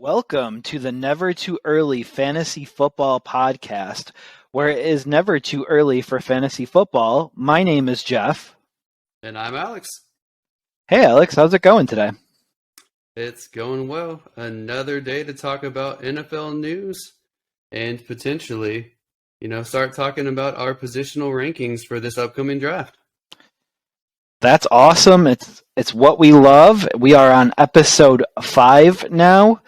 Welcome to the Never Too Early Fantasy Football Podcast, where it is never too early for fantasy football. My name is Jeff. And I'm Alex. Hey Alex, how's it going today? It's going well. Another day to talk about NFL news and potentially, start talking about our positional rankings for this upcoming draft. That's awesome. It's what we love. We are on episode 5 now.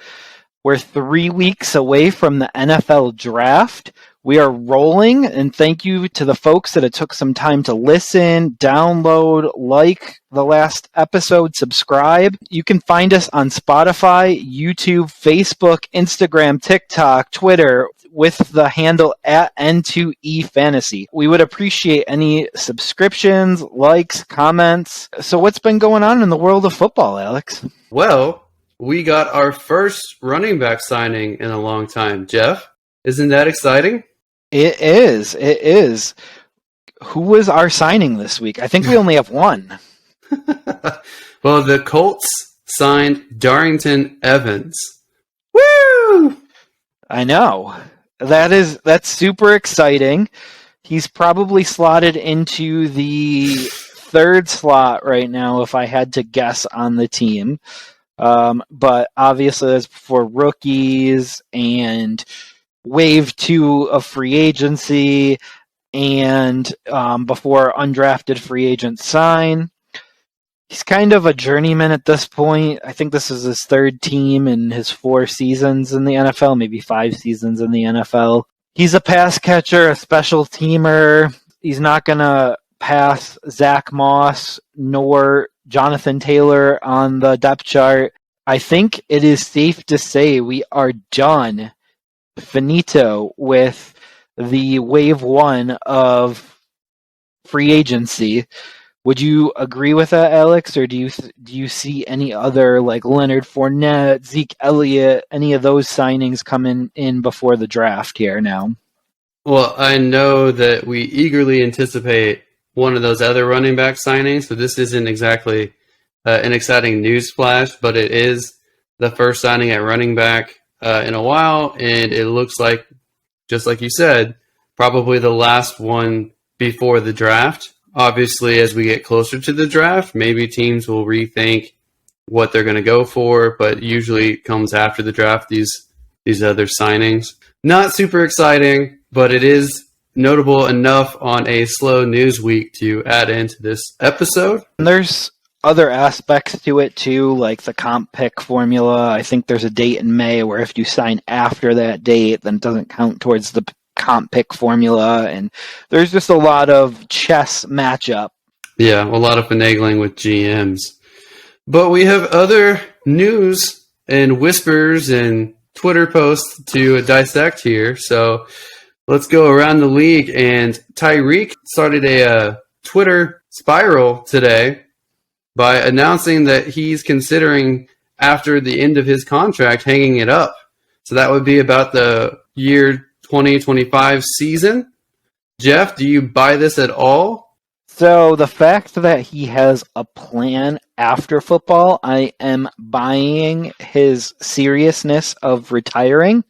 We're 3 weeks away from the NFL draft. We are rolling, and thank you to the folks that it took some time to listen, download, like the last episode, subscribe. You can find us on Spotify, YouTube, Facebook, Instagram, TikTok, Twitter, with the handle at N2EFantasy. We would appreciate any subscriptions, likes, comments. So what's been going on in the world of football, Alex? Well, we got our first running back signing in a long time. Jeff, isn't that exciting? It is. Who was our signing this week? I think we only have one. Well, the Colts signed Darrington Evans. Woo! I know. That's super exciting. He's probably slotted into the third slot right now if I had to guess on the team. But obviously that's for rookies and wave 2 of free agency and before undrafted free agents sign. He's kind of a journeyman at this point. I think this is his third team in his 4 seasons in the NFL, maybe 5 seasons in the NFL. He's a pass catcher, a special teamer. He's not going to pass Zach Moss nor Jonathan Taylor on the depth chart. I think it is safe to say we are done, finito, with the wave 1 of free agency. Would you agree with that, Alex, or do you see any other, like Leonard Fournette, Zeke Elliott, any of those signings coming in before the draft here now? Well, I know that we eagerly anticipate one of those other running back signings, so this isn't exactly an exciting news flash, but it is the first signing at running back in a while, and it looks like, just like you said, probably the last one before the draft. Obviously, as we get closer to the draft, maybe teams will rethink what they're going to go for, but usually it comes after the draft, these other signings. Not super exciting, but it is notable enough on a slow news week to add into this episode. And there's other aspects to it too, like the comp pick formula. I think there's a date in May where if you sign after that date, then it doesn't count towards the comp pick formula, and there's just a lot of chess matchup. Yeah, a lot of finagling with GMs. But we have other news and whispers and Twitter posts to dissect here. So let's go around the league. And Tyreek started a Twitter spiral today by announcing that he's considering, after the end of his contract, hanging it up. So that would be about the year 2025 season. Jeff, do you buy this at all? So the fact that he has a plan after football, I am buying his seriousness of retiring.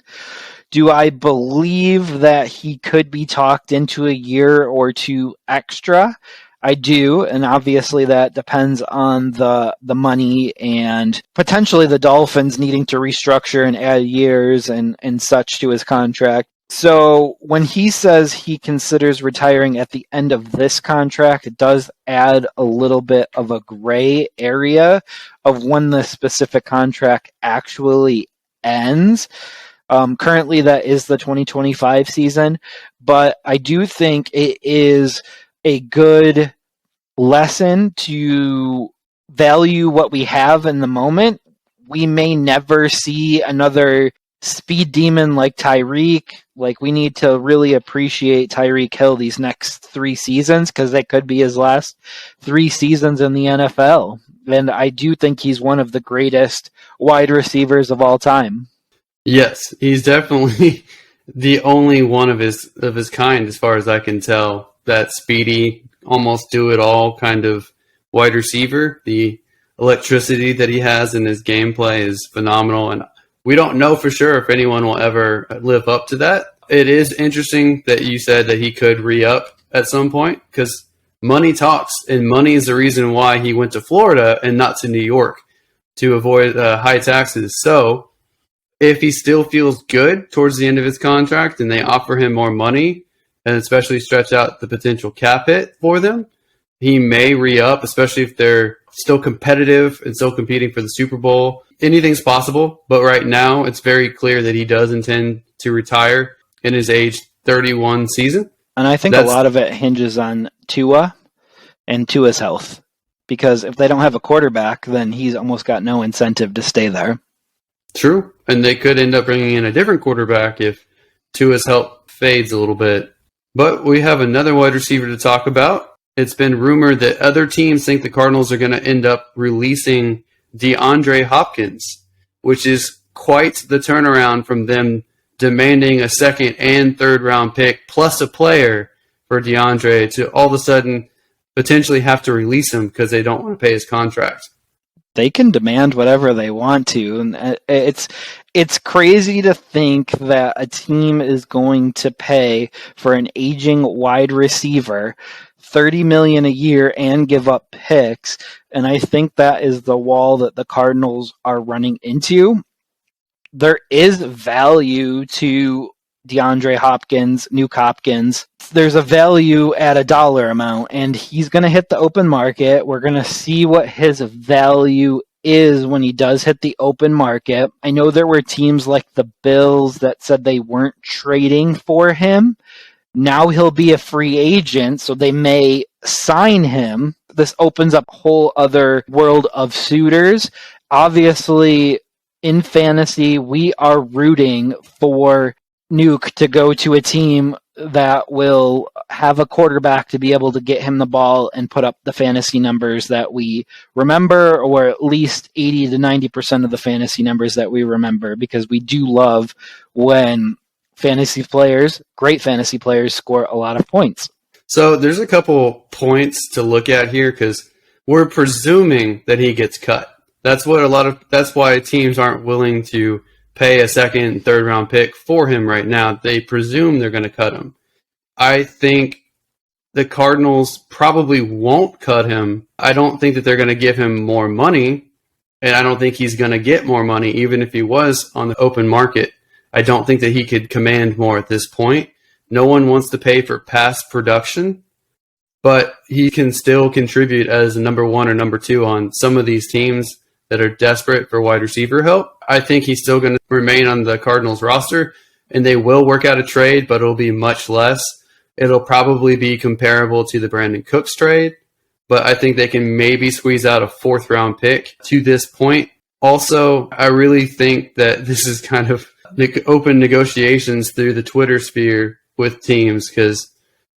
Do I believe that he could be talked into a year or 2 extra? I do, and obviously that depends on the money and potentially the Dolphins needing to restructure and add years and such to his contract. So when he says he considers retiring at the end of this contract, it does add a little bit of a gray area of when the specific contract actually ends. Currently, that is the 2025 season, but I do think it is a good lesson to value what we have in the moment. We may never see another speed demon like Tyreek. Like, we need to really appreciate Tyreek Hill these next 3 seasons, because they could be his last 3 seasons in the NFL. And I do think he's one of the greatest wide receivers of all time. Yes, he's definitely the only one of his kind, as far as I can tell. That speedy, almost do-it-all kind of wide receiver. The electricity that he has in his gameplay is phenomenal, and we don't know for sure if anyone will ever live up to that. It is interesting that you said that he could re-up at some point because money talks, and money is the reason why he went to Florida and not to New York to avoid high taxes. So if he still feels good towards the end of his contract and they offer him more money and especially stretch out the potential cap hit for them, he may re-up, especially if they're still competitive and still competing for the Super Bowl. Anything's possible, but right now it's very clear that he does intend to retire in his age 31 season. And I think a lot of it hinges on Tua and Tua's health. Because if they don't have a quarterback, then he's almost got no incentive to stay there. True. And they could end up bringing in a different quarterback if Tua's health fades a little bit. But we have another wide receiver to talk about. It's been rumored that other teams think the Cardinals are going to end up releasing DeAndre Hopkins, which is quite the turnaround from them demanding a second and third round pick plus a player for DeAndre to all of a sudden potentially have to release him because they don't want to pay his contract. They can demand whatever they want to, and it's crazy to think that a team is going to pay for an aging wide receiver $30 million a year and give up picks, and I think that is the wall that the Cardinals are running into. There is value to DeAndre Hopkins, Nuke Hopkins. There's a value at a dollar amount, and he's going to hit the open market. We're going to see what his value is when he does hit the open market. I know there were teams like the Bills that said they weren't trading for him. Now he'll be a free agent, so they may sign him. This opens up a whole other world of suitors. Obviously, in fantasy, we are rooting for Nuke to go to a team that will have a quarterback to be able to get him the ball and put up the fantasy numbers that we remember, or at least 80 to 90% of the fantasy numbers that we remember, because we do love when fantasy players, great fantasy players, score a lot of points. So there's a couple points to look at here because we're presuming that he gets cut. That's why teams aren't willing to pay a second and third round pick for him right now. They presume they're going to cut him. I think the Cardinals probably won't cut him. I don't think that they're going to give him more money, and I don't think he's going to get more money even if he was on the open market. I don't think that he could command more at this point. No one wants to pay for past production, but he can still contribute as a number one or number two on some of these teams that are desperate for wide receiver help. I think he's still going to remain on the Cardinals roster, and they will work out a trade, but it'll be much less. It'll probably be comparable to the Brandon Cooks trade, but I think they can maybe squeeze out a fourth-round pick to this point. Also, I really think that this is kind of open negotiations through the Twitter sphere with teams because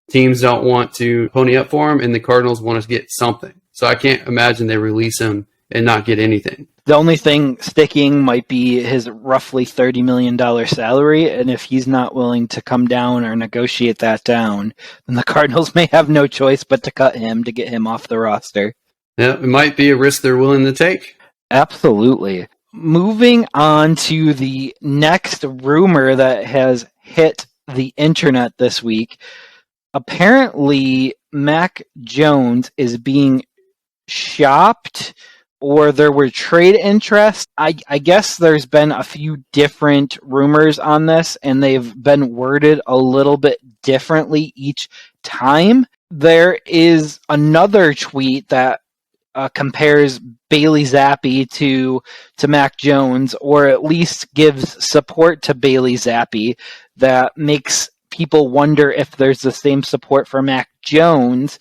teams don't want to pony up for him, and the Cardinals want to get something. So I can't imagine they release him and not get anything. The only thing sticking might be his roughly $30 million salary, and if he's not willing to come down or negotiate that down, then the Cardinals may have no choice but to cut him to get him off the roster. Yeah, it might be a risk they're willing to take. Absolutely. Moving on to the next rumor that has hit the internet this week. Apparently, Mac Jones is being shopped, or there were trade interests. I guess there's been a few different rumors on this, and they've been worded a little bit differently each time. There is another tweet that compares Bailey Zappi to Mac Jones, or at least gives support to Bailey Zappi, that makes people wonder if there's the same support for Mac Jones.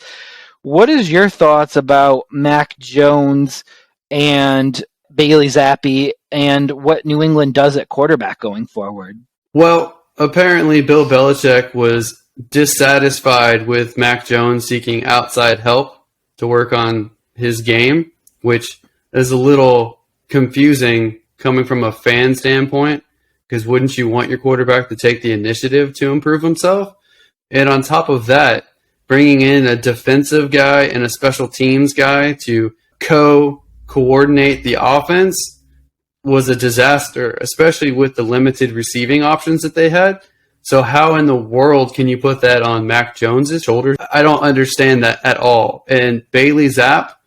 What is your thoughts about Mac Jones and Bailey Zappi and what New England does at quarterback going forward? Well, apparently Bill Belichick was dissatisfied with Mac Jones seeking outside help to work on his game, which is a little confusing coming from a fan standpoint, because wouldn't you want your quarterback to take the initiative to improve himself? And on top of that, bringing in a defensive guy and a special teams guy to coordinate the offense was a disaster, especially with the limited receiving options that they had. So how in the world can you put that on Mac Jones's shoulders? I don't understand that at all. And Bailey Zapp,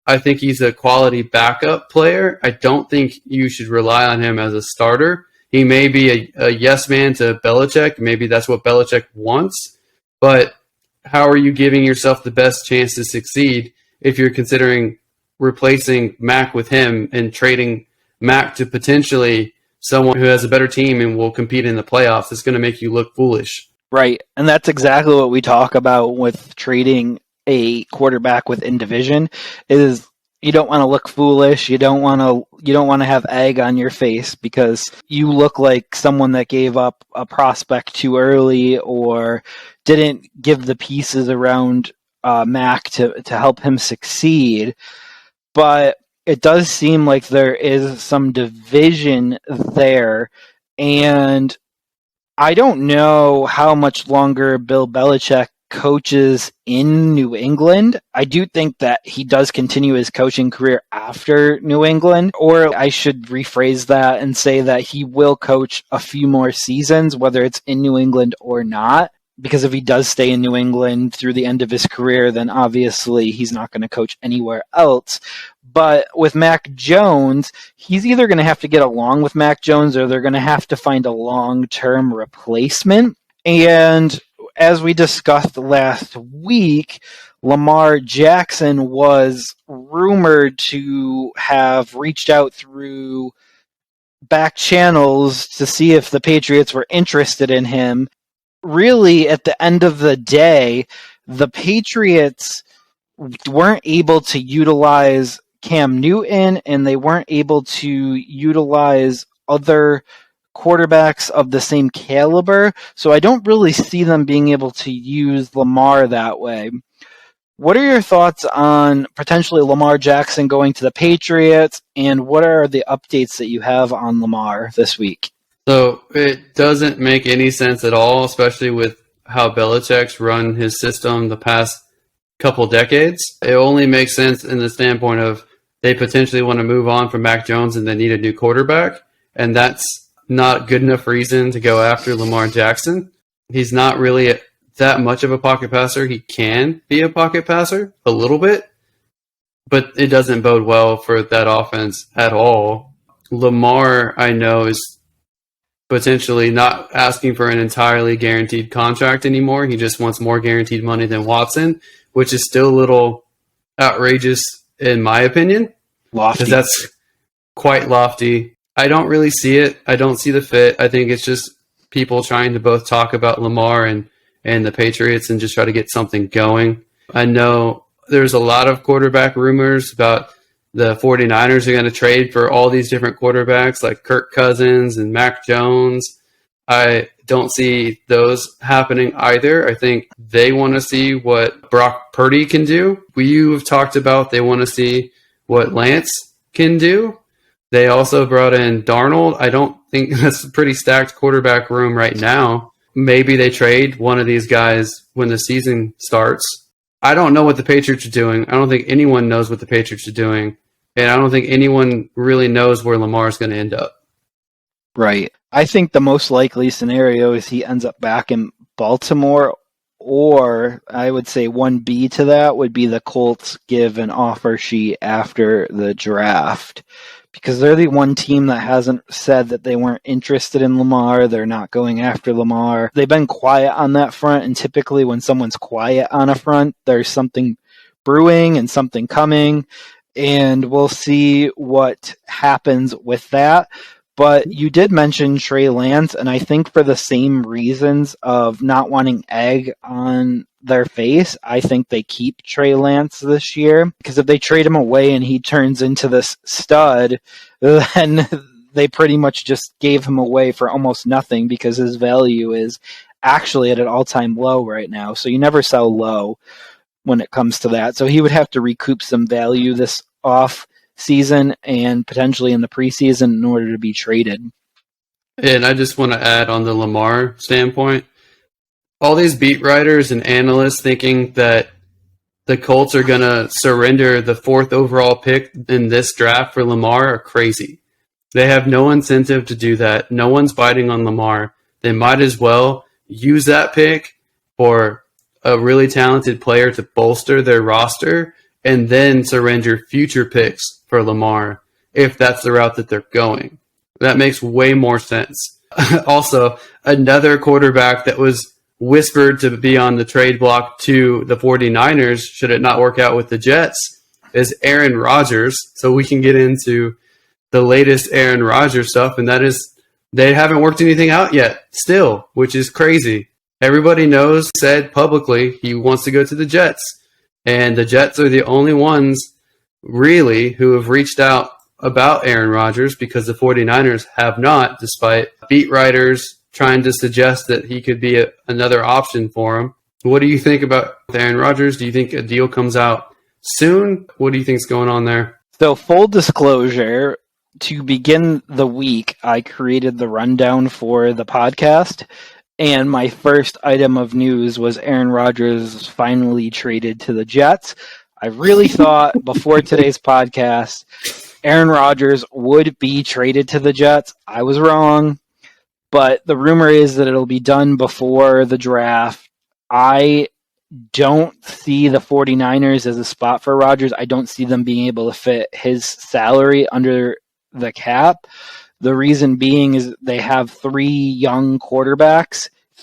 I think he's a quality backup player. I don't think you should rely on him as a starter. He may be a yes man to Belichick. Maybe that's what Belichick wants. But how are you giving yourself the best chance to succeed if you're considering replacing Mac with him and trading Mac to potentially someone who has a better team and will compete in the playoffs? It's going to make you look foolish. Right. And that's exactly what we talk about with trading a quarterback within division is you don't want to look foolish. You don't want to have egg on your face because you look like someone that gave up a prospect too early or didn't give the pieces around Mac to help him succeed. But it does seem like there is some division there, and I don't know how much longer Bill Belichick coaches in New England. I do think that he does continue his coaching career after New England, or I should rephrase that and say that he will coach a few more seasons, whether it's in New England or not. Because if he does stay in New England through the end of his career, then obviously he's not going to coach anywhere else. But with Mac Jones, he's either going to have to get along with Mac Jones or they're going to have to find a long-term replacement. And as we discussed last week, Lamar Jackson was rumored to have reached out through back channels to see if the Patriots were interested in him. Really, at the end of the day, the Patriots weren't able to utilize Cam Newton and they weren't able to utilize other quarterbacks of the same caliber. So I don't really see them being able to use Lamar that way. What are your thoughts on potentially Lamar Jackson going to the Patriots, and what are the updates that you have on Lamar this week? So it doesn't make any sense at all, especially with how Belichick's run his system the past couple decades. It only makes sense in the standpoint of they potentially want to move on from Mac Jones and they need a new quarterback, and that's not good enough reason to go after Lamar Jackson. He's not really that much of a pocket passer. He can be a pocket passer a little bit, but it doesn't bode well for that offense at all. Lamar, I know, is potentially not asking for an entirely guaranteed contract anymore. He just wants more guaranteed money than Watson, which is still a little outrageous in my opinion. Lofty. Because that's quite lofty. I don't really see it. I don't see the fit. I think it's just people trying to both talk about Lamar and the Patriots and just try to get something going. I know there's a lot of quarterback rumors about the 49ers are going to trade for all these different quarterbacks like Kirk Cousins and Mac Jones. I don't see those happening either. I think they want to see what Brock Purdy can do. You have talked about they want to see what Lance can do. They also brought in Darnold. I don't think that's a pretty stacked quarterback room right now. Maybe they trade one of these guys when the season starts. I don't know what the Patriots are doing. I don't think anyone knows what the Patriots are doing. And I don't think anyone really knows where Lamar is going to end up. Right. I think the most likely scenario is he ends up back in Baltimore, or I would say 1B to that would be the Colts give an offer sheet after the draft, because they're the one team that hasn't said that they weren't interested in Lamar. They're not going after Lamar. They've been quiet on that front, and typically when someone's quiet on a front, there's something brewing and something coming, and we'll see what happens with that. But you did mention Trey Lance, and I think for the same reasons of not wanting egg on their face, I think they keep Trey Lance this year. Because if they trade him away and he turns into this stud, then they pretty much just gave him away for almost nothing because his value is actually at an all-time low right now. So you never sell low when it comes to that. So he would have to recoup some value this off season and potentially in the preseason in order to be traded. And I just want to add on the Lamar standpoint, all these beat writers and analysts thinking that the Colts are going to surrender the 4th overall pick in this draft for Lamar are crazy. They have no incentive to do that. No one's biting on Lamar. They might as well use that pick for a really talented player to bolster their roster and then surrender future picks for Lamar if that's the route that they're going. That makes way more sense. Also, another quarterback that was whispered to be on the trade block to the 49ers, should it not work out with the Jets, is Aaron Rodgers. So we can get into the latest Aaron Rodgers stuff, and that is they haven't worked anything out yet still, which is crazy. Everybody knows, said publicly, he wants to go to the Jets, and the Jets are the only ones really who have reached out about Aaron Rodgers because the 49ers have not, despite beat writers trying to suggest that he could be another option for him. What do you think about Aaron Rodgers? Do you think a deal comes out soon? What do you think is going on there? So full disclosure, to begin the week, I created the rundown for the podcast, and my first item of news was Aaron Rodgers finally traded to the Jets. I really thought before today's podcast, Aaron Rodgers would be traded to the Jets. I was wrong, but the rumor is that it'll be done before the draft. I don't see the 49ers as a spot for Rodgers. I don't see them being able to fit his salary under the cap. The reason being is they have three young cheap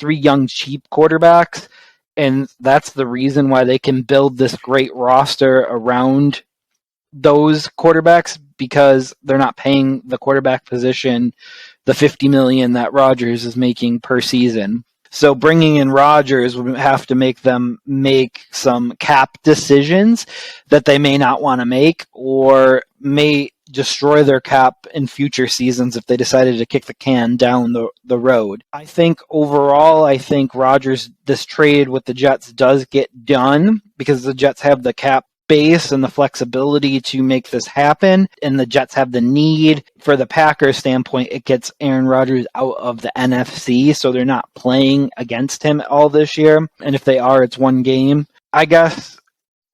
quarterbacks, and that's the reason why they can build this great roster around those quarterbacks, because they're not paying the quarterback position the $50 million that Rodgers is making per season. So bringing in Rodgers would have to make them make some cap decisions that they may not want to make, or may destroy their cap in future seasons if they decided to kick the can down the road. I think overall, Rodgers, this trade with the Jets does get done because the Jets have the cap space and the flexibility to make this happen, and the Jets have the need. For the Packers standpoint, it gets Aaron Rodgers out of the NFC, so they're not playing against him all this year, and if they are, it's one game. I guess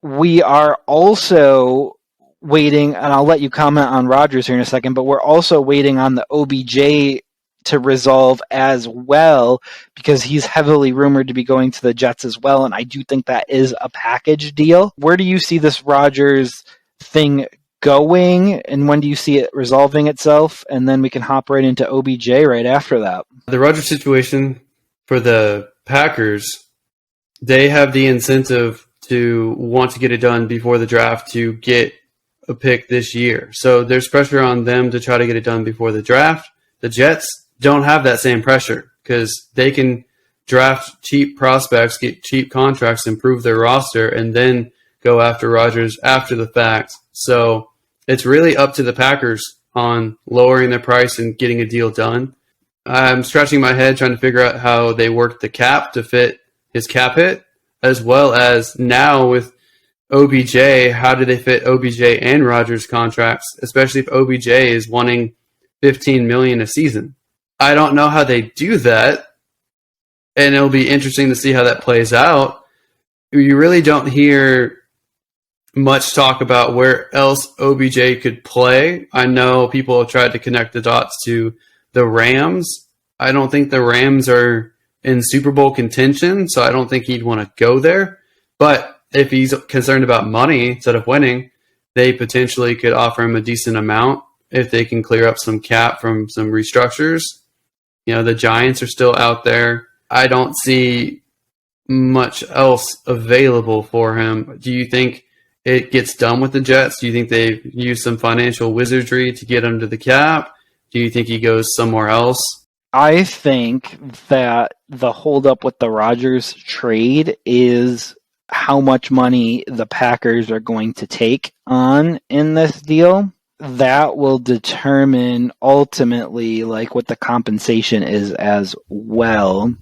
we are also waiting, and I'll let you comment on Rodgers here in a second, but we're also waiting on the OBJ to resolve as well, because he's heavily rumored to be going to the Jets as well, and I do think that is a package deal. Where do you see this Rodgers thing going, and when do you see it resolving itself? And then we can hop right into OBJ right after that. The Rodgers situation for the Packers, they have the incentive to want to get it done before the draft to get a pick this year. So there's pressure on them to try to get it done before the draft. The Jets don't have that same pressure because they can draft cheap prospects, get cheap contracts, improve their roster, and then go after Rodgers after the fact. So it's really up to the Packers on lowering their price and getting a deal done. I'm scratching my head trying to figure out how they work the cap to fit his cap hit, as well as now with OBJ, how do they fit OBJ and Rodgers contracts, especially if OBJ is wanting $15 million a season. I don't know how they do that, and it'll be interesting to see how that plays out. You really don't hear much talk about where else OBJ could play. I know people have tried to connect the dots to the Rams. I don't think the Rams are in Super Bowl contention, so I don't think he'd want to go there. But if he's concerned about money instead of winning, they potentially could offer him a decent amount if they can clear up some cap from some restructures. You know, the Giants are still out there. I don't see much else available for him. Do you think it gets done with the Jets? Do you think they use some financial wizardry to get him to the cap? Do you think he goes somewhere else? I think that the holdup with the Rodgers trade is how much money the Packers are going to take on in this deal. That will determine ultimately like what the compensation is as well.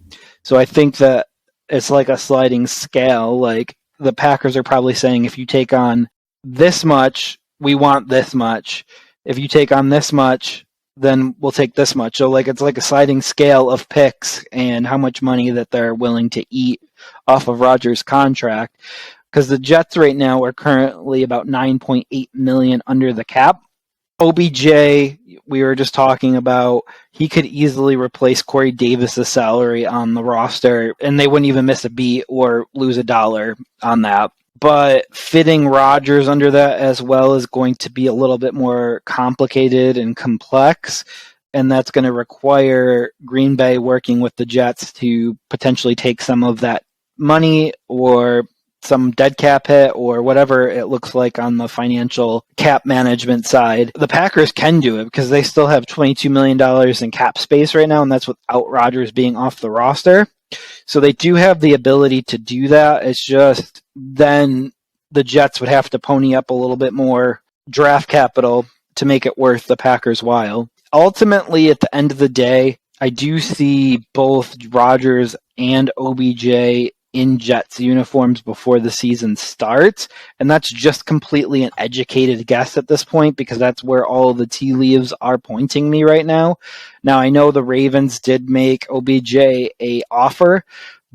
So I think that it's like a sliding scale. Like the Packers are probably saying, if you take on this much, we want this much. If you take on this much, then we'll take this much. So like it's like a sliding scale of picks and how much money that they're willing to eat off of Rodgers' contract. Because the Jets right now are currently about $9.8 million under the cap. OBJ, we were just talking about, he could easily replace Corey Davis's salary on the roster, and they wouldn't even miss a beat or lose $1 on that. But fitting Rodgers under that as well is going to be a little bit more complicated and complex, and that's going to require Green Bay working with the Jets to potentially take some of that money or some dead cap hit or whatever it looks like on the financial cap management side. The Packers can do it because they still have $22 million in cap space right now, and that's without Rodgers being off the roster. So they do have the ability to do that. It's just then the Jets would have to pony up a little bit more draft capital to make it worth the Packers' while. Ultimately, at the end of the day, I do see both Rodgers and OBJ in Jets uniforms before the season starts, and that's just completely an educated guess at this point because that's where all of the tea leaves are pointing me right now. Now, I know the Ravens did make OBJ a offer,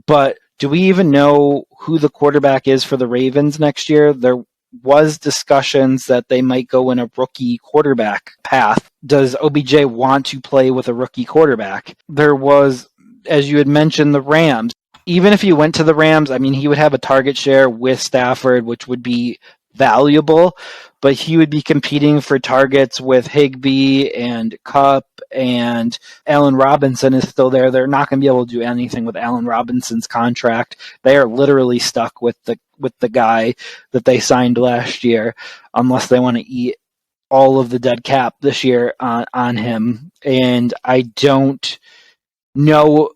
but do we even know who the quarterback is for the Ravens next year? There was discussions that they might go in a rookie quarterback path. Does OBJ want to play with a rookie quarterback? There was, as you had mentioned, the Rams. Even if he went to the Rams, I mean, he would have a target share with Stafford, which would be valuable, but he would be competing for targets with Higbee and Kupp, and Allen Robinson is still there. They're not going to be able to do anything with Allen Robinson's contract. They are literally stuck with the guy that they signed last year, unless they want to eat all of the dead cap this year on him. And I don't know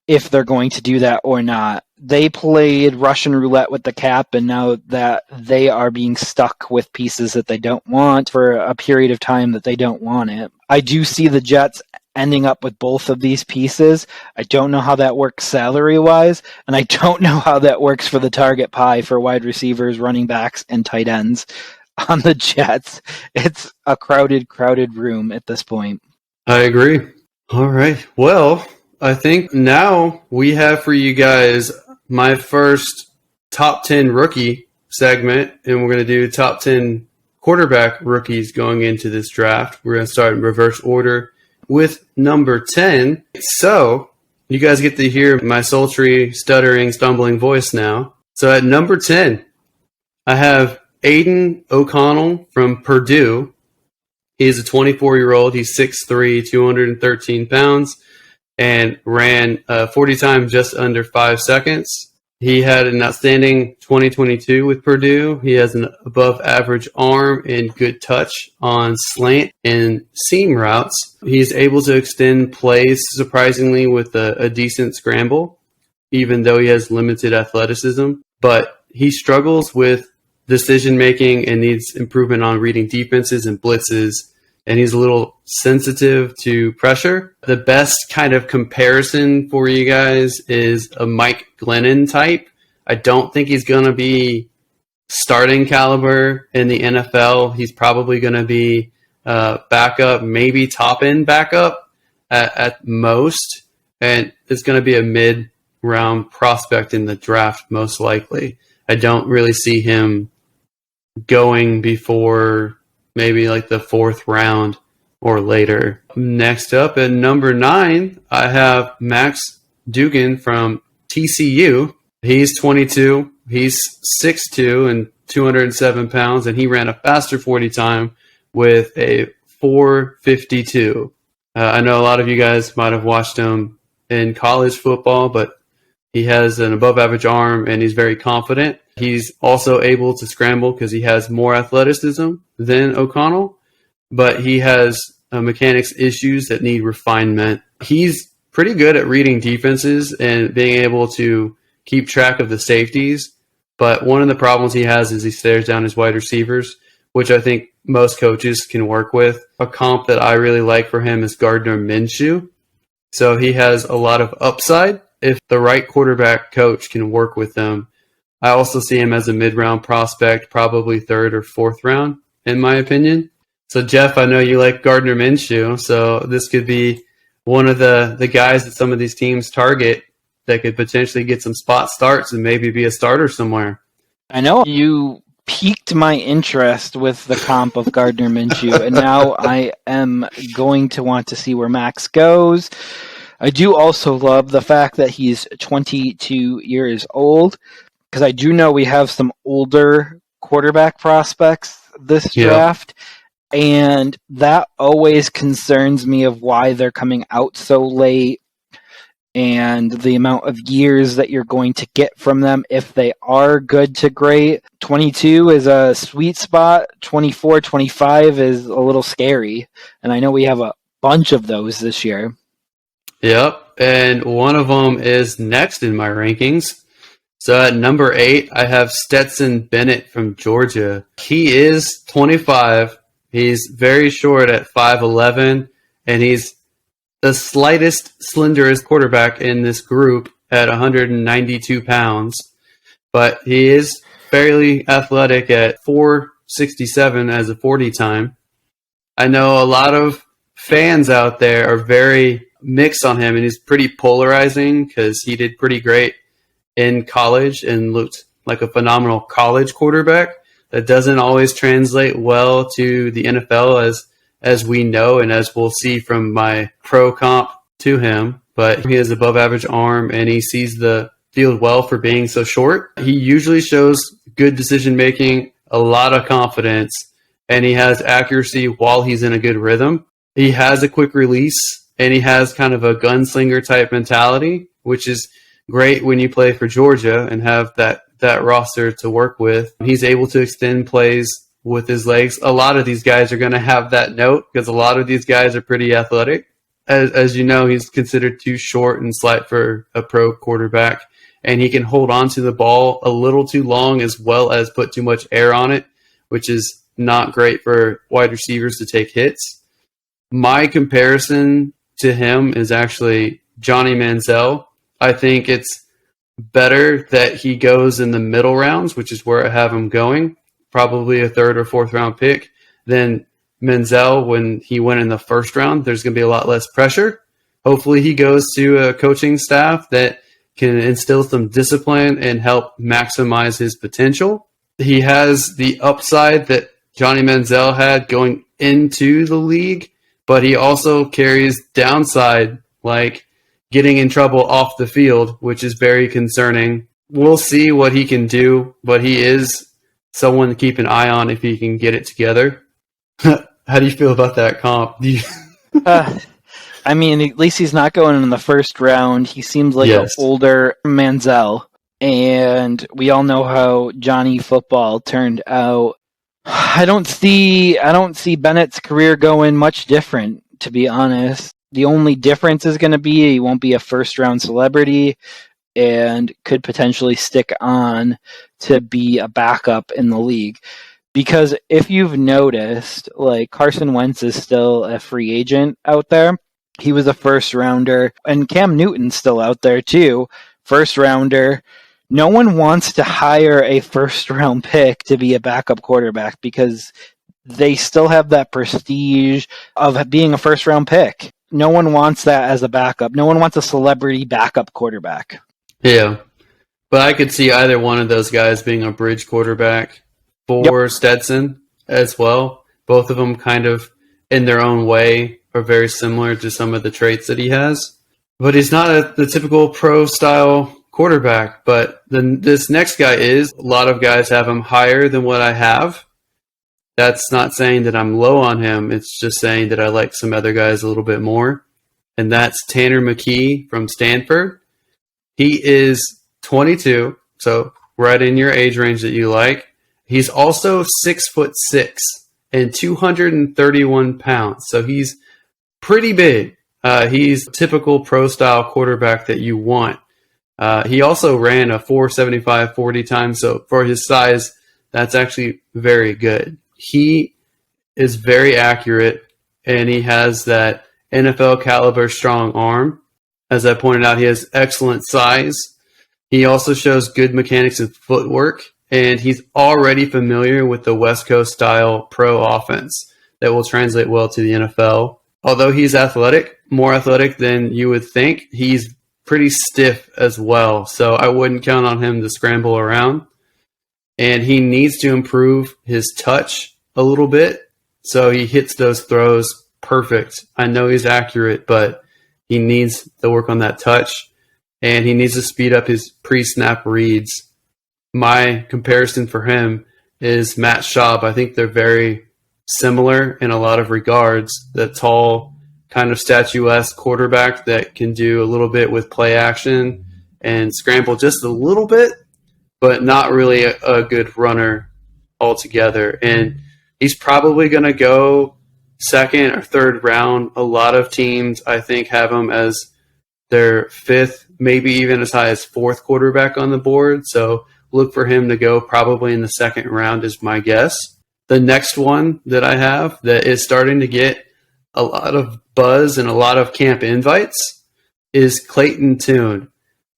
if they're going to do that or not. They played Russian roulette with the cap, and now that they are being stuck with pieces that they don't want for a period of time that they don't want it. I do see the Jets ending up with both of these pieces. I don't know how that works salary-wise, and I don't know how that works for the target pie for wide receivers, running backs, and tight ends on the Jets. It's a crowded room at this point. I agree. All right. Well, I think now we have for you guys my first top 10 rookie segment, and we're going to do top 10 quarterback rookies going into this draft. We're going to start in reverse order with number 10. So you guys get to hear my sultry, stuttering, stumbling voice now. So at number 10, I have Aiden O'Connell from Purdue. He's a 24-year-old. He's 6'3", 213 pounds. And ran 40 times just under 5 seconds. He had an outstanding 2022 with Purdue. He has an above-average arm and good touch on slant and seam routes. He's able to extend plays surprisingly with a decent scramble, even though he has limited athleticism. But he struggles with decision-making and needs improvement on reading defenses and blitzes. And he's a little sensitive to pressure. The best kind of comparison for you guys is a Mike Glennon type. I don't think he's going to be starting caliber in the NFL. He's probably going to be backup, maybe top-end backup at most. And it's going to be a mid-round prospect in the draft, most likely. I don't really see him going before maybe like the 4th round or later. Next up at number 9, I have Max Duggan from TCU. He's 22. He's 6'2" and 207 pounds, and he ran a faster 40 time with a 4.52. I know a lot of you guys might have watched him in college football, but he has an above-average arm, and he's very confident. He's also able to scramble because he has more athleticism than O'Connell, but he has mechanics issues that need refinement. He's pretty good at reading defenses and being able to keep track of the safeties, but one of the problems he has is he stares down his wide receivers, which I think most coaches can work with. A comp that I really like for him is Gardner Minshew. So he has a lot of upside if the right quarterback coach can work with them. I also see him as a mid-round prospect, probably 3rd or 4th round, in my opinion. So, Jeff, I know you like Gardner Minshew, so this could be one of the guys that some of these teams target that could potentially get some spot starts and maybe be a starter somewhere. I know you piqued my interest with the comp of Gardner Minshew, and now I am going to want to see where Max goes. I do also love the fact that he's 22 years old, because I do know we have some older quarterback prospects this draft, and that always concerns me of why they're coming out so late and the amount of years that you're going to get from them if they are good to great. 22 is a sweet spot. 24, 25 is a little scary, and I know we have a bunch of those this year. Yep, and one of them is next in my rankings. So at number 8, I have Stetson Bennett from Georgia. He is 25. He's very short at 5'11", and he's the slightest, slenderest quarterback in this group at 192 pounds. But he is fairly athletic at 4.67 as a 40 time. I know a lot of fans out there are very mixed on him, and he's pretty polarizing because he did pretty great in college and looked like a phenomenal college quarterback. That doesn't always translate well to the NFL as we know and as we'll see from my pro comp to him. But he has above average arm and he sees the field well for being so short. He usually shows good decision making, a lot of confidence, and he has accuracy while he's in a good rhythm. He has a quick release and he has kind of a gunslinger type mentality, which is great when you play for Georgia and have that roster to work with. He's able to extend plays with his legs. A lot of these guys are going to have that note because a lot of these guys are pretty athletic. As you know, he's considered too short and slight for a pro quarterback, and he can hold on to the ball a little too long as well as put too much air on it, which is not great for wide receivers to take hits. My comparison to him is actually Johnny Manziel. I think it's better that he goes in the middle rounds, which is where I have him going, probably a 3rd or 4th round pick, than Manziel when he went in the 1st round. There's going to be a lot less pressure. Hopefully he goes to a coaching staff that can instill some discipline and help maximize his potential. He has the upside that Johnny Manziel had going into the league, but he also carries downside, like getting in trouble off the field, which is very concerning. We'll see what he can do, but he is someone to keep an eye on if he can get it together. How do you feel about that comp? I mean, at least he's not going in the 1st round. He seems like an older Manziel, and we all know how Johnny football turned out. I don't see Bennett's career going much different, to be honest. The only difference is going to be he won't be a 1st-round celebrity and could potentially stick on to be a backup in the league. Because if you've noticed, like, Carson Wentz is still a free agent out there. He was a 1st-rounder, and Cam Newton's still out there too, 1st-rounder. No one wants to hire a 1st-round pick to be a backup quarterback because they still have that prestige of being a 1st-round pick. No one wants that as a backup. No one wants a celebrity backup quarterback. Yeah, but I could see either one of those guys being a bridge quarterback for Stetson as well. Both of them kind of, in their own way, are very similar to some of the traits that he has. But he's not the typical pro-style quarterback. But this next guy is. A lot of guys have him higher than what I have. That's not saying that I'm low on him. It's just saying that I like some other guys a little bit more. And that's Tanner McKee from Stanford. He is 22, so right in your age range that you like. He's also 6'6" and 231 pounds. So he's pretty big. He's a typical pro-style quarterback that you want. He also ran a 4.75 40 time. So for his size, that's actually very good. He is very accurate, and he has that NFL caliber strong arm. As I pointed out, he has excellent size. He also shows good mechanics and footwork, and he's already familiar with the West Coast style pro offense that will translate well to the NFL. Although he's athletic, more athletic than you would think, he's pretty stiff as well. So I wouldn't count on him to scramble around. and he needs to improve his touch a little bit. So he hits those throws perfect. I know he's accurate, but he needs to work on that touch, and he needs to speed up his pre-snap reads. My comparison for him is Matt Schaub. I think they're very similar in a lot of regards. The tall, kind of statuesque quarterback that can do a little bit with play action and scramble just a little bit, but not really a good runner altogether. And he's probably going to go second or third round. A lot of teams, I think, have him as their fifth, maybe even as high as fourth quarterback on the board. So look for him to go probably in the second round is my guess. The next one that I have that is starting to get a lot of buzz and a lot of camp invites is Clayton Tune.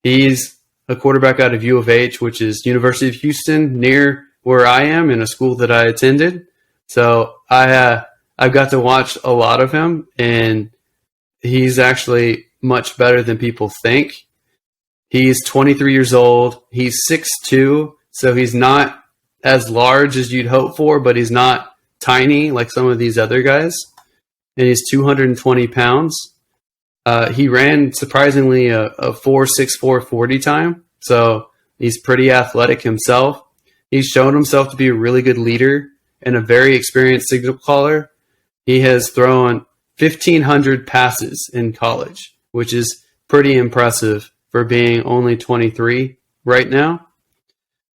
He's a quarterback out of U of H, which is University of Houston, near where I am, in a school that I attended. So I've got to watch a lot of him, and he's actually much better than people think. He's 23 years old. He's 6'2", so he's not as large as you'd hope for, but he's not tiny like some of these other guys. And he's 220 pounds. He ran, surprisingly, a 4.64 40 time, so he's pretty athletic himself. He's shown himself to be a really good leader and a very experienced signal caller. He has thrown 1,500 passes in college, which is pretty impressive for being only 23 right now.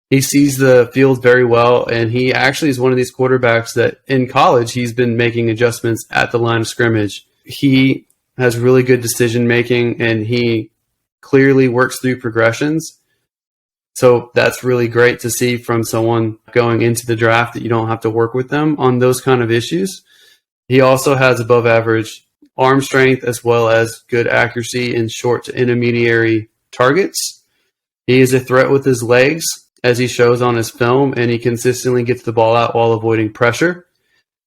He sees the field very well, and he actually is one of these quarterbacks that in college he's been making adjustments at the line of scrimmage. He has really good decision making, and he clearly works through progressions. So that's really great to see from someone going into the draft that you don't have to work with them on those kind of issues. He also has above average arm strength as well as good accuracy in short to intermediary targets. He is a threat with his legs, as he shows on his film, and he consistently gets the ball out while avoiding pressure.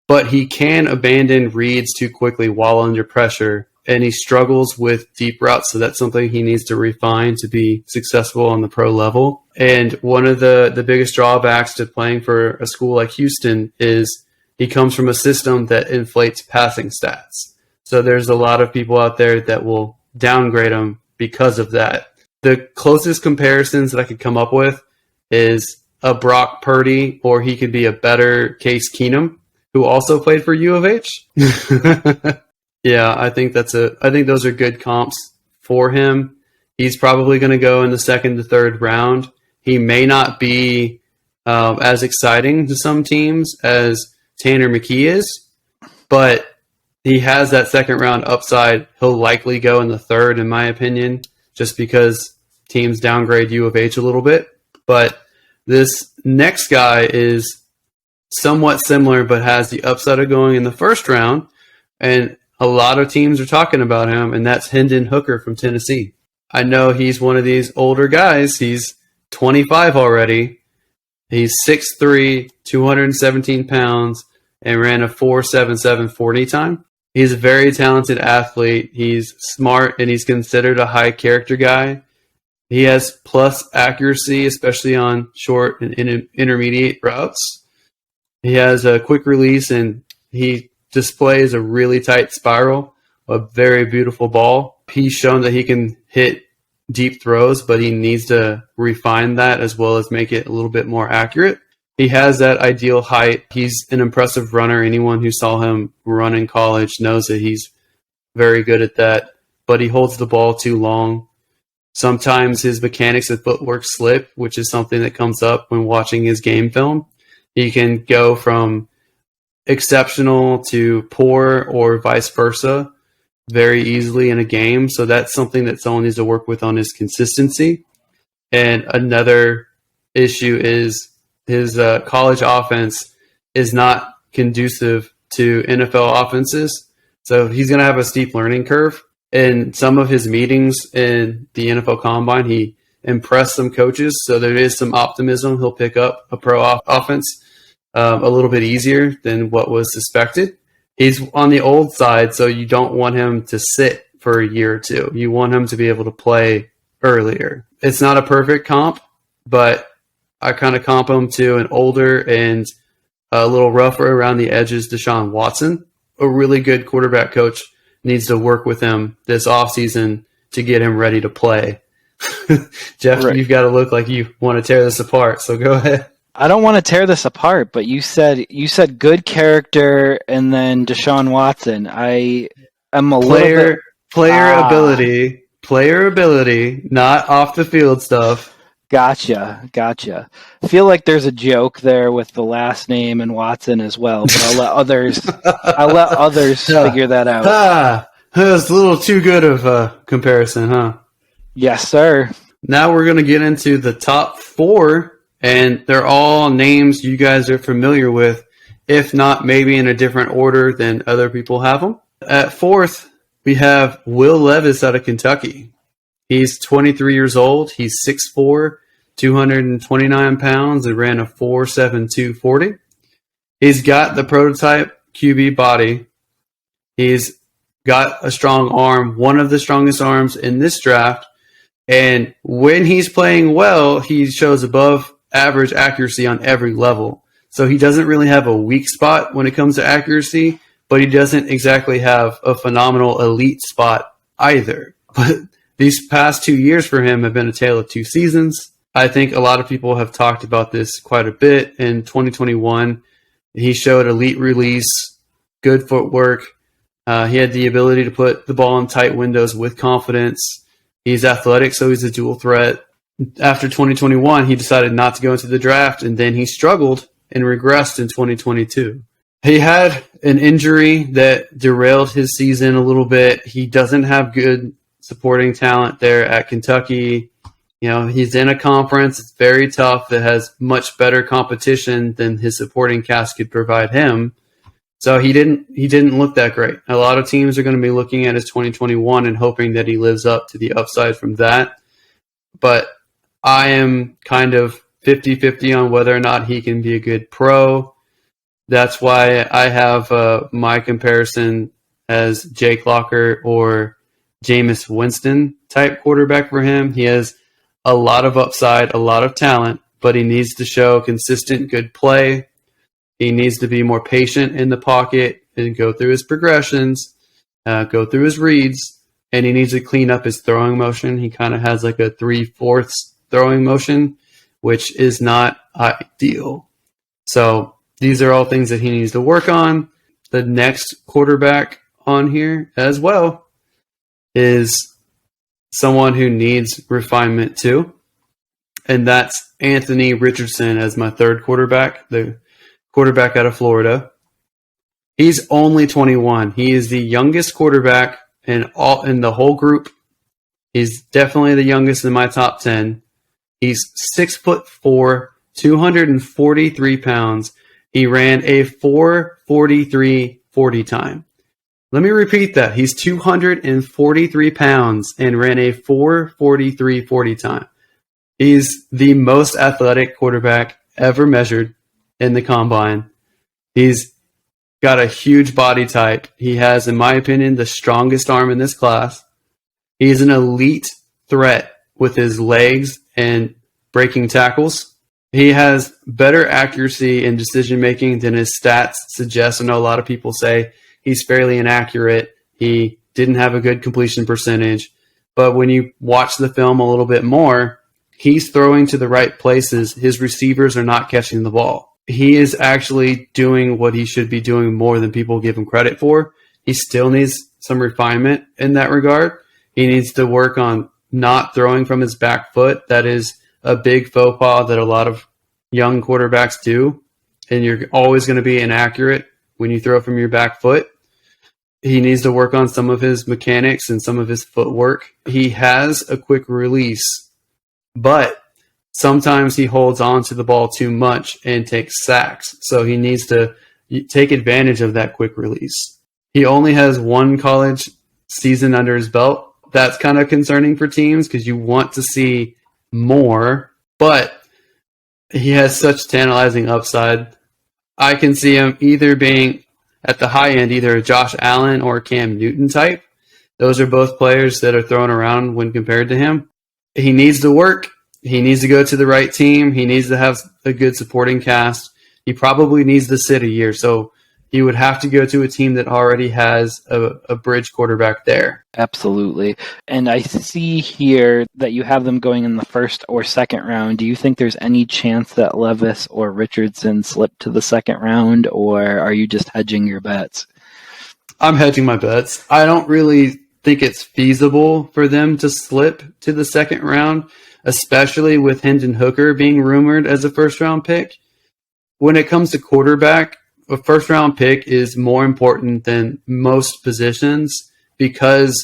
But he can abandon reads too quickly while under pressure, and he struggles with deep routes, so that's something he needs to refine to be successful on the pro level. And one of the biggest drawbacks to playing for a school like Houston is he comes from a system that inflates passing stats. So there's a lot of people out there that will downgrade him because of that. The closest comparisons that I could come up with is a Brock Purdy, or he could be a better Case Keenum, who also played for U of H. Yeah, I think those are good comps for him. He's probably going to go in the second to third round. He may not be as exciting to some teams as Tanner McKee is, but he has that second round upside. He'll likely go in the third, in my opinion, just because teams downgrade U of H a little bit. But this next guy is somewhat similar, but has the upside of going in the first round. And a lot of teams are talking about him, and that's Hendon Hooker from Tennessee. I know he's one of these older guys. He's 25 already. He's 6'3", 217 pounds, and ran a 4.77 40 time. He's a very talented athlete. He's smart, and he's considered a high character guy. He has plus accuracy, especially on short and intermediate routes. He has a quick release, and he displays a really tight spiral, a very beautiful ball. He's shown that he can hit deep throws, but he needs to refine that as well as make it a little bit more accurate. He has that ideal height. He's an impressive runner. Anyone who saw him run in college knows that he's very good at that, but he holds the ball too long. Sometimes his mechanics of footwork slip, which is something that comes up when watching his game film. He can go from exceptional to poor or vice versa very easily in a game. So that's something that someone needs to work with on his consistency. And another issue is his college offense is not conducive to NFL offenses. So he's going to have a steep learning curve. In some of his meetings in the NFL Combine, he impressed some coaches. So there is some optimism he'll pick up a pro offense a little bit easier than what was suspected. He's on the old side, so you don't want him to sit for a year or two. You want him to be able to play earlier. It's not a perfect comp, but I kind of comp him to an older and a little rougher around the edges Deshaun Watson. A really good quarterback coach needs to work with him this offseason to get him ready to play. Jeff, Right. you've got to look like you want to tear this apart, so go ahead. I don't want to tear this apart, but you said good character and then Deshaun Watson. I am a little bit Player ability, not off the field stuff. Gotcha. I feel like there's a joke there with the last name and Watson as well, but I'll let others figure that out. That's a little too good of a comparison, huh? Yes, sir. Now we're going to get into the top 4, and they're all names you guys are familiar with, if not maybe in a different order than other people have them. At 4th, we have Will Levis out of Kentucky. He's 23 years old. He's 6'4", 229 pounds, and ran a 4.72 40. He's got the prototype QB body. He's got a strong arm, one of the strongest arms in this draft. And when he's playing well, he shows above average accuracy on every level. So he doesn't really have a weak spot when it comes to accuracy, but he doesn't exactly have a phenomenal elite spot either. But these past 2 years for him have been a tale of 2 seasons. I think a lot of people have talked about this quite a bit. In 2021, he showed elite release, good footwork. He had the ability to put the ball in tight windows with confidence. He's athletic, so he's a dual threat. After 2021, he decided not to go into the draft, and then he struggled and regressed in 2022. He had an injury that derailed his season a little bit. He doesn't have good supporting talent there at Kentucky. You know, he's in a conference, it's very tough, that has much better competition than his supporting cast could provide him. So he didn't look that great. A lot of teams are going to be looking at his 2021 and hoping that he lives up to the upside from that. But I am kind of 50-50 on whether or not he can be a good pro. That's why I have my comparison as Jake Locker or Jameis Winston type quarterback for him. He has a lot of upside, a lot of talent, but he needs to show consistent good play. He needs to be more patient in the pocket and go through his progressions, go through his reads, and he needs to clean up his throwing motion. He kind of has like a 3/4 throwing motion, which is not ideal. So these are all things that he needs to work on. The next quarterback on here as well is someone who needs refinement too, and that's Anthony Richardson as my 3rd quarterback, the quarterback out of Florida. He's only 21. He is the youngest quarterback in the whole group. He's definitely the youngest in my top 10. He's 6'4", 243 pounds. He ran a 4.43 40 time. Let me repeat that. He's 243 pounds and ran a 4.43 40 time. He's the most athletic quarterback ever measured in the combine. He's got a huge body type. He has, in my opinion, the strongest arm in this class. He's an elite threat with his legs and breaking tackles. He has better accuracy in decision making than his stats suggest. I know a lot of people say he's fairly inaccurate. He didn't have a good completion percentage. But when you watch the film a little bit more, he's throwing to the right places. His receivers are not catching the ball. He is actually doing what he should be doing more than people give him credit for. He still needs some refinement in that regard. He needs to work on not throwing from his back foot. That is a big faux pas that a lot of young quarterbacks do, and you're always going to be inaccurate when you throw from your back foot. He needs to work on some of his mechanics and some of his footwork. He has a quick release, but sometimes he holds on to the ball too much and takes sacks. So he needs to take advantage of that quick release. He only has 1 college season under his belt. That's kind of concerning for teams because you want to see more, but he has such tantalizing upside. I can see him either being at the high end, either a Josh Allen or Cam Newton type. Those are both players that are thrown around when compared to him. He needs to work. He needs to go to the right team. He needs to have a good supporting cast. He probably needs to sit a year. So he would have to go to a team that already has a bridge quarterback there. Absolutely. And I see here that you have them going in the first or second round. Do you think there's any chance that Levis or Richardson slip to the second round, or are you just hedging your bets? I'm hedging my bets. I don't really think it's feasible for them to slip to the second round, especially with Hendon Hooker being rumored as a first-round pick. When it comes to quarterback, a first-round pick is more important than most positions because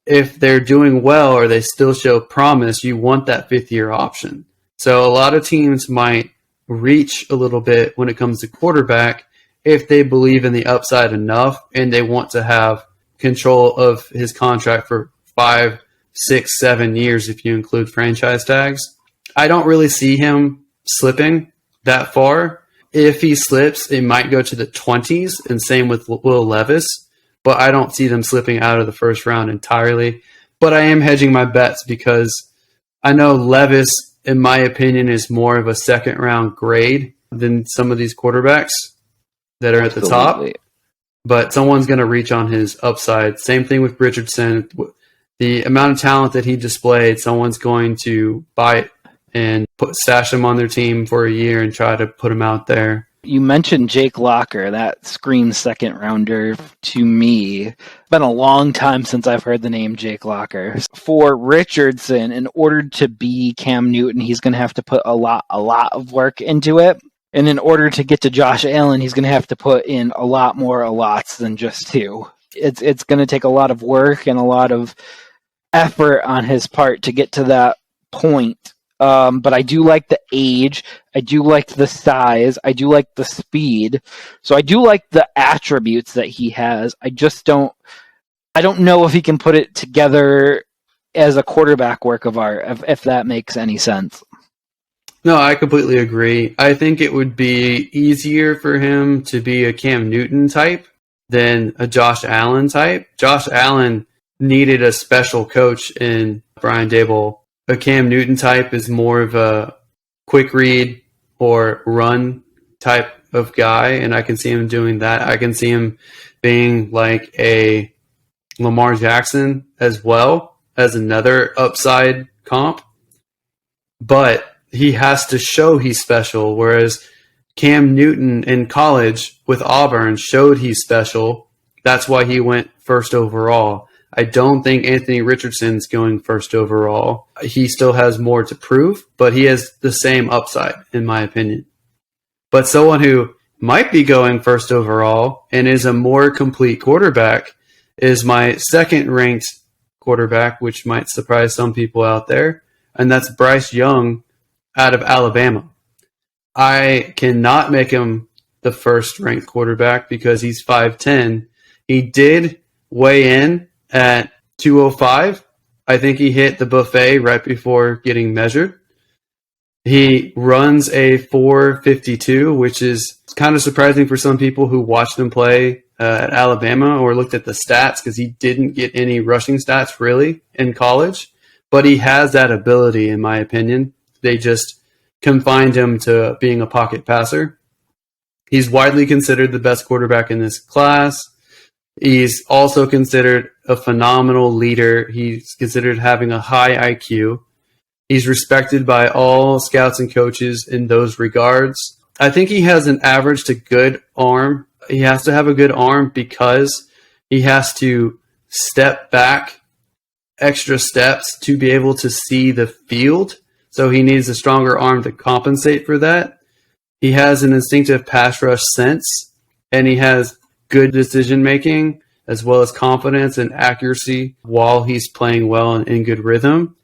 if they're doing well or they still show promise, you want that fifth-year option. So a lot of teams might reach a little bit when it comes to quarterback if they believe in the upside enough and they want to have control of his contract for 5, 6, 7 years if you include franchise tags. I don't really see him slipping that far. If he slips, it might go to the 20s, and same with Will Levis, but I don't see them slipping out of the first round entirely. But I am hedging my bets because I know Levis, in my opinion, is more of a second round grade than some of these quarterbacks that are at the top. But someone's going to reach on his upside. Same thing with Richardson. The amount of talent that he displayed, someone's going to buy it and stash him on their team for a year and try to put him out there. You mentioned Jake Locker. That screams second rounder to me. It's been a long time since I've heard the name Jake Locker. For Richardson, in order to be Cam Newton, he's going to have to put a lot of work into it. And in order to get to Josh Allen, he's going to have to put in a lot more lots than just two. It's going to take a lot of work and a lot of effort on his part to get to that point. But I do like the age. I do like the size. I do like the speed. So I do like the attributes that he has. I don't know if he can put it together as a quarterback work of art, if that makes any sense. No, I completely agree. I think it would be easier for him to be a Cam Newton type than a Josh Allen type. Josh Allen needed a special coach in Brian Daboll. A Cam Newton type is more of a quick read or run type of guy, and I can see him doing that. I can see him being like a Lamar Jackson as well as another upside comp. But he has to show he's special, whereas Cam Newton in college with Auburn showed he's special. That's why he went first overall. I don't think Anthony Richardson's going first overall. He still has more to prove, but he has the same upside, in my opinion. But someone who might be going first overall and is a more complete quarterback is my second-ranked quarterback, which might surprise some people out there, and that's Bryce Young out of Alabama. I cannot make him the first-ranked quarterback because he's 5'10". He did weigh in at 205. I think he hit the buffet right before getting measured. He runs a 4.52, which is kind of surprising for some people who watched him play at Alabama or looked at the stats because he didn't get any rushing stats really in college. But he has that ability, in my opinion. They just confined him to being a pocket passer. He's widely considered the best quarterback in this class. He's also considered a phenomenal leader. He's considered having a high IQ. He's respected by all scouts and coaches in those regards. I think he has an average to good arm. He has to have a good arm because he has to step back extra steps to be able to see the field. So he needs a stronger arm to compensate for that. He has an instinctive pass rush sense, and he has good decision making as well as confidence and accuracy while he's playing well and in good rhythm.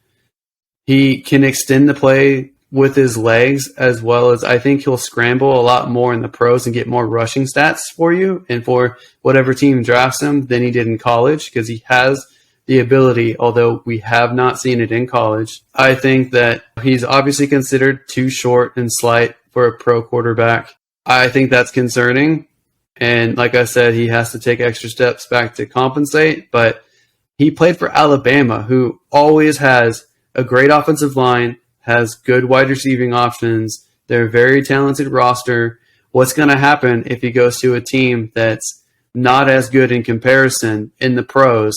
He can extend the play with his legs, as well as I think he'll scramble a lot more in the pros and get more rushing stats for you and for whatever team drafts him than he did in college, because he has the ability, although we have not seen it in college. I think that he's obviously considered too short and slight for a pro quarterback. I think that's concerning. And like I said, he has to take extra steps back to compensate. But he played for Alabama, who always has a great offensive line, has good wide receiving options. They're a very talented roster. What's going to happen if he goes to a team that's not as good in comparison in the pros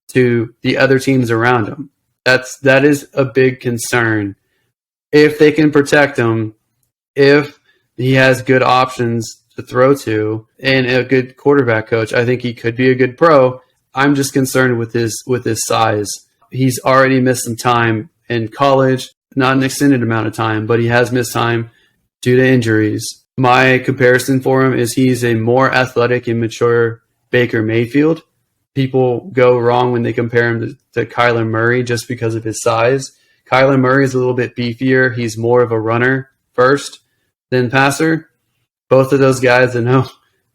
to the other teams around him? That is a big concern. If they can protect him, if he has good options to throw to and a good quarterback coach, I think he could be a good pro. I'm just concerned with his size. He's already missed some time in college, not an extended amount of time, but he has missed time due to injuries. My comparison for him is he's a more athletic and mature Baker Mayfield. People go wrong when they compare him to Kyler Murray just because of his size. Kyler Murray is a little bit beefier. He's more of a runner first than passer. Both of those guys I know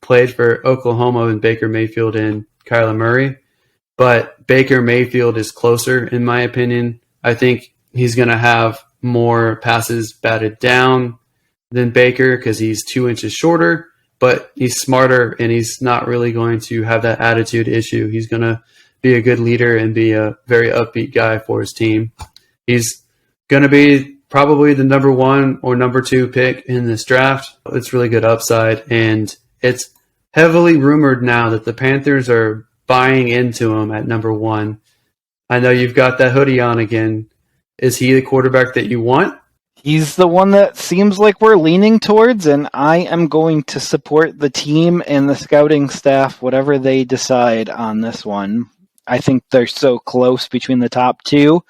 played for Oklahoma and Baker Mayfield and Kyler Murray. But Baker Mayfield is closer, in my opinion. I think he's going to have more passes batted down than Baker because he's 2 inches shorter, but he's smarter and he's not really going to have that attitude issue. He's going to be a good leader and be a very upbeat guy for his team. He's going to be probably the number 1 or number 2 pick in this draft. It's really good upside, and it's heavily rumored now that the Panthers are buying into him at number 1. I know you've got that hoodie on again. Is he the quarterback that you want? He's the one that seems like we're leaning towards, and I am going to support the team and the scouting staff, whatever they decide on this one. I think they're so close between the top 2,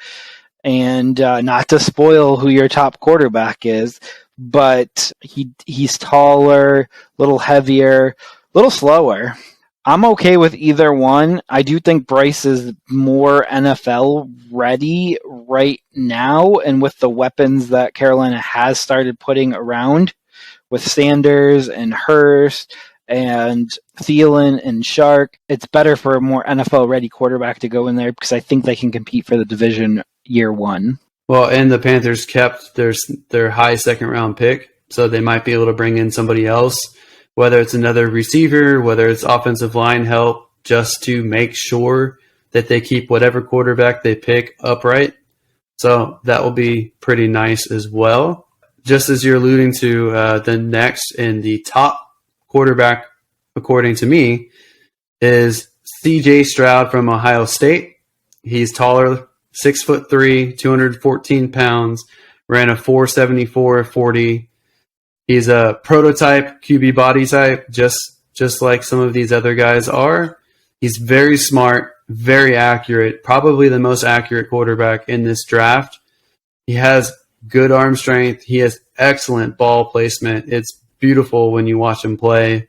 and not to spoil who your top quarterback is, but he's taller, a little heavier, a little slower. I'm okay with either one. I do think Bryce is more NFL ready right now, and with the weapons that Carolina has started putting around with Sanders and Hurst and Thielen and Shark, it's better for a more NFL ready quarterback to go in there because I think they can compete for the division year 1. Well, and the Panthers kept their high second round pick, so they might be able to bring in somebody else, whether it's another receiver, whether it's offensive line help, just to make sure that they keep whatever quarterback they pick upright. So that will be pretty nice as well. Just as you're alluding to, the next in the top quarterback, according to me, is C.J. Stroud from Ohio State. He's taller, 6'3", 214 pounds, ran a 4.74 40. He's a prototype QB body type, just like some of these other guys are. He's very smart, very accurate, probably the most accurate quarterback in this draft. He has good arm strength. He has excellent ball placement. It's beautiful when you watch him play.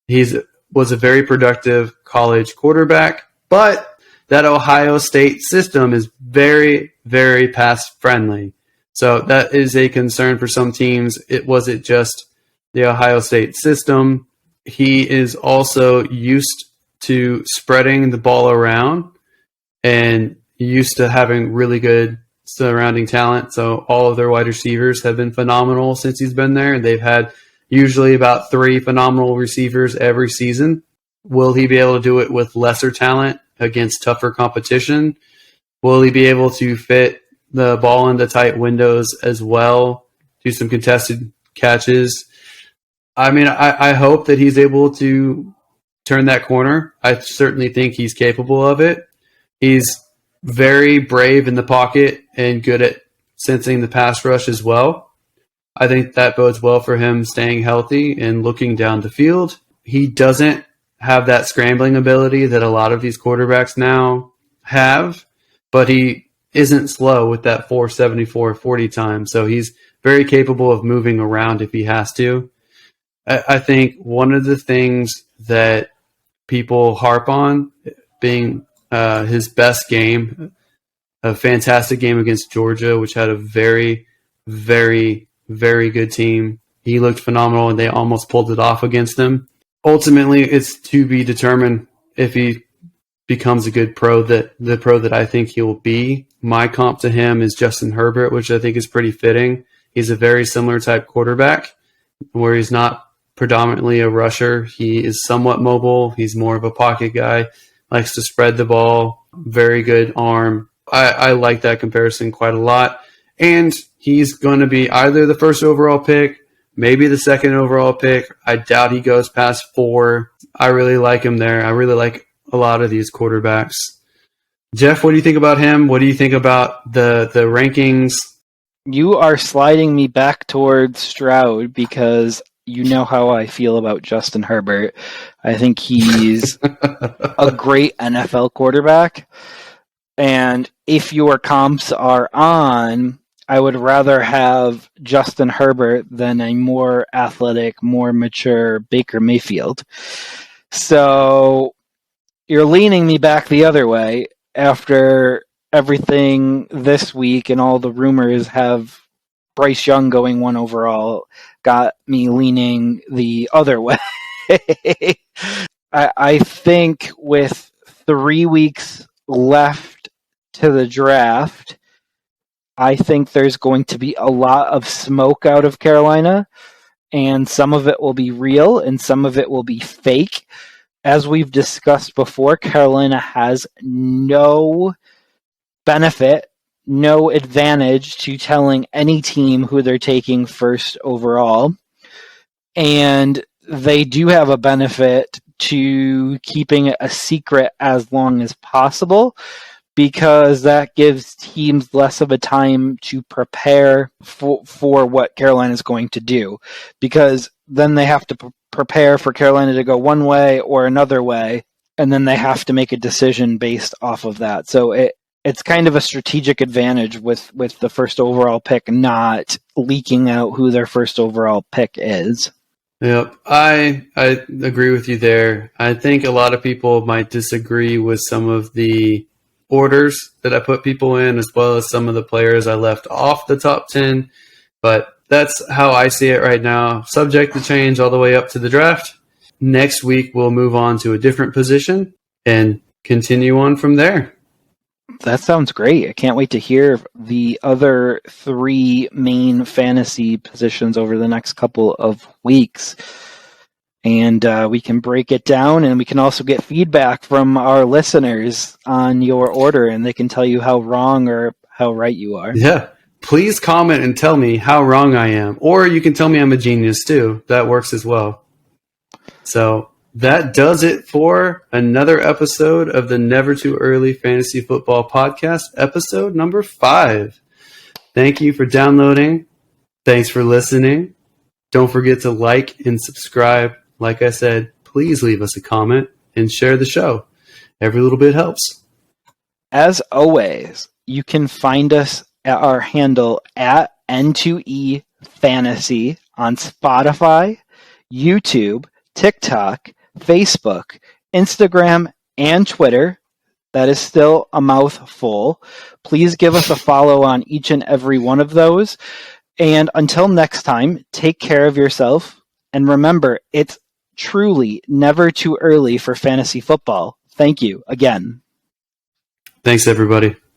Was a very productive college quarterback, but that Ohio State system is very, very pass friendly. So that is a concern for some teams. It wasn't just the Ohio State system. He is also used to spreading the ball around and used to having really good surrounding talent. So all of their wide receivers have been phenomenal since he's been there. They've had usually about 3 phenomenal receivers every season. Will he be able to do it with lesser talent against tougher competition? Will he be able to fit the ball into tight windows as well, do some contested catches? I mean, I hope that he's able to turn that corner. I certainly think he's capable of it. He's very brave in the pocket and good at sensing the pass rush as well. I think that bodes well for him staying healthy and looking down the field. He doesn't have that scrambling ability that a lot of these quarterbacks now have, but he isn't slow with that 4.74 40 time. So he's very capable of moving around if he has to. I think one of the things that people harp on being his best game, a fantastic game against Georgia, which had a very, very, very good team. He looked phenomenal, and they almost pulled it off against them. Ultimately, it's to be determined if he becomes a good pro, the pro that I think he'll be. My comp to him is Justin Herbert, which I think is pretty fitting. He's a very similar type quarterback where he's not predominantly a rusher. He is somewhat mobile. He's more of a pocket guy, likes to spread the ball, very good arm. I like that comparison quite a lot. And he's going to be either the first overall pick, maybe the second overall pick. I doubt he goes past 4. I really like him there. I really like a lot of these quarterbacks. Jeff, what do you think about him? What do you think about the rankings? You are sliding me back towards Stroud because you know how I feel about Justin Herbert. I think he's a great NFL quarterback. And if your comps are on, I would rather have Justin Herbert than a more athletic, more mature Baker Mayfield. So you're leaning me back the other way after everything this week and all the rumors have Bryce Young going 1 overall got me leaning the other way. I think with 3 weeks left to the draft, I think there's going to be a lot of smoke out of Carolina, and some of it will be real and some of it will be fake. As we've discussed before, Carolina has no benefit, no advantage to telling any team who they're taking first overall. And they do have a benefit to keeping it a secret as long as possible, because that gives teams less of a time to prepare for what Carolina is going to do, because then they have to prepare for Carolina to go one way or another way, and then they have to make a decision based off of that. So it's kind of a strategic advantage with the first overall pick not leaking out who their first overall pick is. Yep, I agree with you there. I think a lot of people might disagree with some of the orders that I put people in, as well as some of the players I left off the top 10. But that's how I see it right now. Subject to change all the way up to the draft. Next week, we'll move on to a different position and continue on from there. That sounds great. I can't wait to hear the other 3 main fantasy positions over the next couple of weeks. And we can break it down, and we can also get feedback from our listeners on your order, and they can tell you how wrong or how right you are. Yeah. Please comment and tell me how wrong I am. Or you can tell me I'm a genius too. That works as well. So that does it for another episode of the Never Too Early Fantasy Football Podcast, episode number 5. Thank you for downloading. Thanks for listening. Don't forget to like and subscribe. Like I said, please leave us a comment and share the show. Every little bit helps. As always, you can find us at our handle at N2EFantasy on Spotify, YouTube, TikTok, Facebook, Instagram, and Twitter. That is still a mouthful. Please give us a follow on each and every one of those. And until next time, take care of yourself. And remember, it's truly never too early for fantasy football. Thank you again. Thanks, everybody.